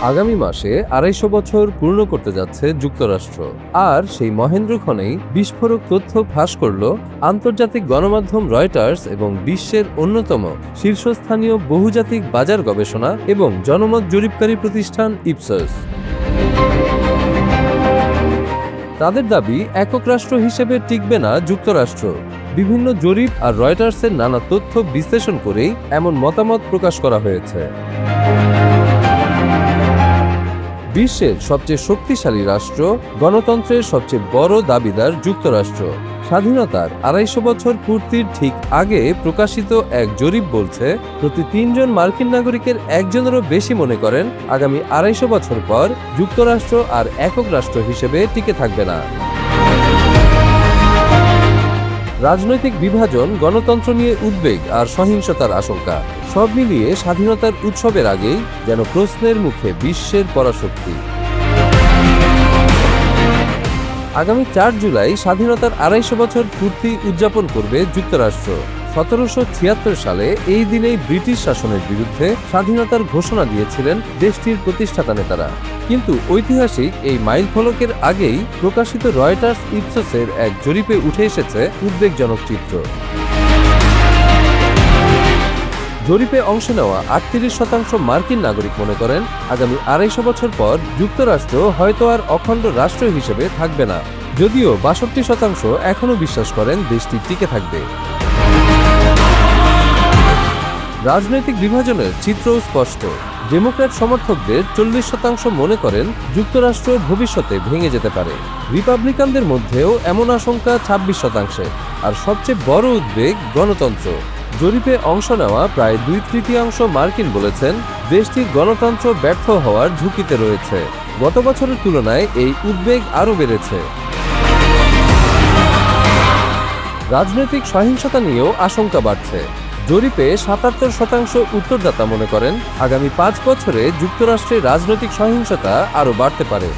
আগামী মাসে ২৫০ বছর পূর্ণ করতে যাচ্ছে যুক্তরাষ্ট্র। আর সেই মহেন্দ্রক্ষণেই বিস্ফোরক তথ্য ফাঁস করল আন্তর্জাতিক গণমাধ্যম রয়টার্স এবং বিশ্বের অন্যতম শীর্ষস্থানীয় বহুজাতিক বাজার গবেষণা এবং জনমত জরিপকারী প্রতিষ্ঠান ইপসস। তাদের দাবি, একক রাষ্ট্র হিসেবে টিকবে না যুক্তরাষ্ট্র। বিভিন্ন জরিপ আর রয়টার্সের নানা তথ্য বিশ্লেষণ করেই এমন মতামত প্রকাশ করা হয়েছে। বিশ্বের সবচেয়ে শক্তিশালী রাষ্ট্র, গণতন্ত্রের সবচেয়ে বড় দাবিদার যুক্তরাষ্ট্র। স্বাধীনতার ২৫০ বছর পূর্তির ঠিক আগে প্রকাশিত এক জরিপ বলছে, প্রতি ৩ জন মার্কিন নাগরিকের একজনেরও বেশি মনে করেন আগামী ২৫০ বছর পর যুক্তরাষ্ট্র আর একক রাষ্ট্র হিসেবে টিকে থাকবে না। রাজনৈতিক বিভাজন, গণতন্ত্র নিয়ে উদ্বেগ আর সহিংসতার আশঙ্কা সব মিলিয়ে স্বাধীনতার উৎসবের আগেই যেন প্রশ্নের মুখে বিশ্বের পরাশক্তি। আগামী ৪ জুলাই স্বাধীনতার ২৫০ বছর পূর্তি উদযাপন করবে যুক্তরাষ্ট্র। ১৭৭৬ সালে এই দিনেই ব্রিটিশ শাসনের বিরুদ্ধে স্বাধীনতার ঘোষণা দিয়েছিলেন দেশটির প্রতিষ্ঠাতা নেতারা। কিন্তু ঐতিহাসিক এই মাইলফলকের আগেই প্রকাশিত রয়টার্স ইপসসের এক জরিপে উঠে এসেছে উদ্বেগজনক চিত্র। জরিপে অংশ নেওয়া ৩৮% মার্কিন নাগরিক মনে করেন আগামী ২৫০ বছর পর যুক্তরাষ্ট্র হয়তো আর অখণ্ড রাষ্ট্র হিসেবে থাকবে না, যদিও ৬২% এখনও বিশ্বাস করেন দেশটি টিকে থাকবে। রাজনৈতিক বিভাজনের চিত্রও স্পষ্ট। ডেমোক্র্যাট সমর্থকদের ৪০% মনে করেন যুক্তরাষ্ট্র ভবিষ্যতে ভেঙে যেতে পারে। রিপাবলিকানদের মধ্যেও এমন আশঙ্কা ২৬%। আর সবচেয়ে বড় উদ্বেগ গণতন্ত্র। জরিপে অংশ নেওয়া প্রায় ২/৩ মার্কিন বলেছেন দেশটির গণতন্ত্র ব্যর্থ হওয়ার ঝুঁকিতে রয়েছে। গত বছরের তুলনায় এই উদ্বেগ আরও বেড়েছে। রাজনৈতিক সহিংসতা নিয়েও আশঙ্কা বাড়ছে। জরিপে ৭৭% উত্তরদাতা মনে করেন আগামী ৫ বছরে যুক্তরাষ্ট্রে রাজনৈতিক সহিংসতা আরও বাড়তে পারে।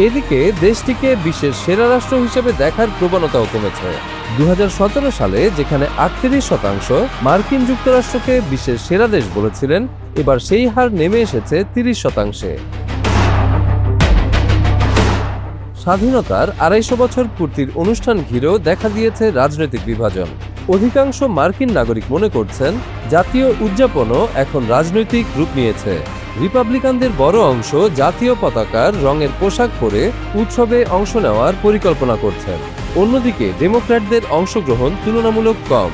এদিকে দেশটিকে বিশ্বের সেরা রাষ্ট্র হিসেবে দেখার প্রবণতাও কমেছে। ২০১৭ সালে যেখানে ৩৮% মার্কিন যুক্তরাষ্ট্রকে বিশ্বের সেরা দেশ বলেছিলেন, এবার সেই হার নেমে এসেছে ৩০%। স্বাধীনতার ২৫০ বছর পূর্তির অনুষ্ঠান ঘিরেও দেখা দিয়েছে রাজনৈতিক বিভাজন। অধিকাংশ মার্কিন নাগরিক মনে করছেন জাতীয় উদযাপনও এখন রাজনৈতিক রূপ নিয়েছে। রিপাবলিকানদের বড় অংশ জাতীয় পতাকার রঙের পোশাক পরে উৎসবে অংশ নেওয়ার পরিকল্পনা করছেন। অন্যদিকে ডেমোক্র্যাটদের অংশগ্রহণ তুলনামূলক কম।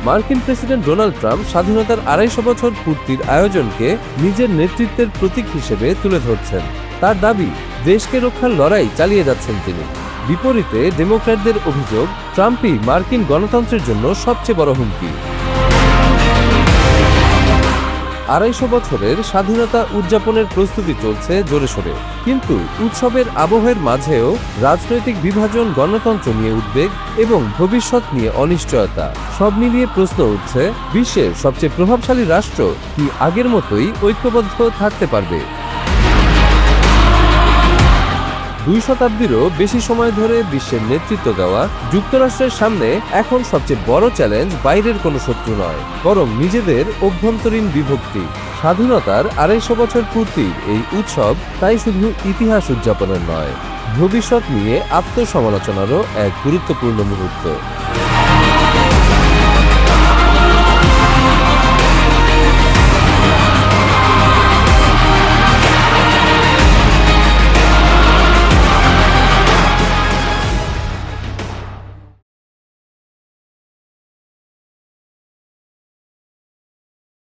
মার্কিন প্রেসিডেন্ট ডোনাল্ড ট্রাম্প স্বাধীনতার ২৫০ বছর পূর্তির আয়োজনকে নিজের নেতৃত্বের প্রতীক হিসেবে তুলে ধরছেন। তার দাবি, দেশকে রক্ষার লড়াই চালিয়ে যাচ্ছেন তিনি। বিপরীতে ডেমোক্র্যাটদের অভিযোগ, ট্রাম্পই মার্কিন গণতন্ত্রের জন্য সবচেয়ে বড় হুমকি। ২৫০ বছরের স্বাধীনতা উদযাপনের প্রস্তুতি চলছে জোরে সোরে। কিন্তু উৎসবের আবহের মাঝেও রাজনৈতিক বিভাজন, গণতন্ত্র নিয়ে উদ্বেগ এবং ভবিষ্যৎ নিয়ে অনিশ্চয়তা সব মিলিয়ে প্রশ্ন উঠছে, বিশ্বের সবচেয়ে প্রভাবশালী রাষ্ট্র কি আগের মতোই ঐক্যবদ্ধ থাকতে পারবে? ২ শতাব্দীরও বেশি সময় ধরে বিশ্বের নেতৃত্ব দেওয়া যুক্তরাষ্ট্রের সামনে এখন সবচেয়ে বড় চ্যালেঞ্জ বাইরের কোনো শত্রু নয়, বরং নিজেদের অভ্যন্তরীণ বিভক্তি। স্বাধীনতার ২৫০ বছর পূর্তির এই উৎসব তাই শুধু ইতিহাস উদযাপনের নয়, ভবিষ্যৎ নিয়ে আত্মসমালোচনারও এক গুরুত্বপূর্ণ মুহূর্ত।